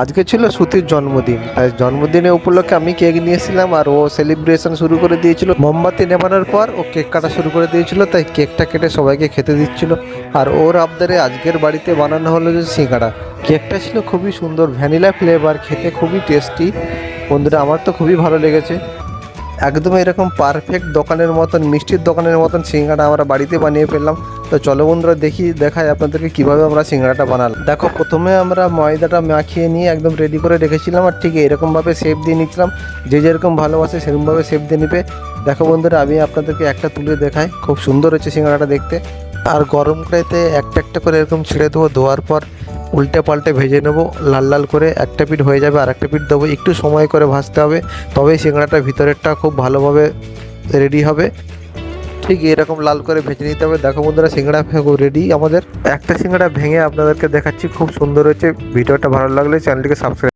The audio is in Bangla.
আজকে ছিল শ্রুতির জন্মদিন, তাই জন্মদিনের উপলক্ষে আমি কেক নিয়েছিলাম আর ও সেলিব্রেশন শুরু করে দিয়েছিল। মোমবাতি নেভানোর পর ও কেক কাটা শুরু করে দিয়েছিল, তাই কেকটা কেটে সবাইকে খেতে দিচ্ছিল। আর ওর আবদারে আজকের বাড়িতে বানানো হলো যে সিঙ্গাড়া। কেকটা ছিল খুবই সুন্দর, ভ্যানিলা ফ্লেভার, খেতে খুবই টেস্টি। বন্ধুরা, আমার তো খুবই ভালো লেগেছে। একদম এরকম পারফেক্ট দোকানের মতন, মিষ্টির দোকানের মতন সিঙ্গাড়া আমরা বাড়িতে বানিয়ে ফেললাম। তো চলো বন্ধুরা, দেখাই আপনাদেরকে কিভাবে আমরা সিঙ্গাড়াটা বানালাম। দেখো, প্রথমে আমরা ময়দাটা মাখিয়ে নিয়ে একদম রেডি করে রেখেছিলাম, আর ঠিক এরকমভাবে শেপ দিয়ে নিচ্ছিলাম। যে যেরকম ভালোবাসে সেরকমভাবে শেপ দিয়ে নিবে। দেখো বন্ধুরা, আমি আপনাদেরকে একটা তুলে দেখাই, খুব সুন্দর হচ্ছে সিঙ্গাড়াটা দেখতে। আর গরম কড়াইতে একটা একটা করে এরকম ছেড়ে দেবো, ধোয়ার পর উল্টে পাল্টে ভেজে নেবো লাল লাল করে। একটা পিঠ হয়ে যাবে, আর একটা পিঠ দেবো, একটু সময় করে ভাজতে হবে, তবেই সিঙ্গাড়াটা ভিতরেরটা খুব ভালোভাবে রেডি হবে। ঠিক এরকম লাল করে ভেজে নিতে হবে। দেখো বন্ধুরা, সিঙ্গাড়া রেডি আমাদের। একটা সিঙ্গাড়া ভেঙে আপনাদেরকে দেখাচ্ছি, খুব সুন্দর হয়েছে। ভিডিওটা ভালো লাগলে চ্যানেলটিকে সাবস্ক্রাইব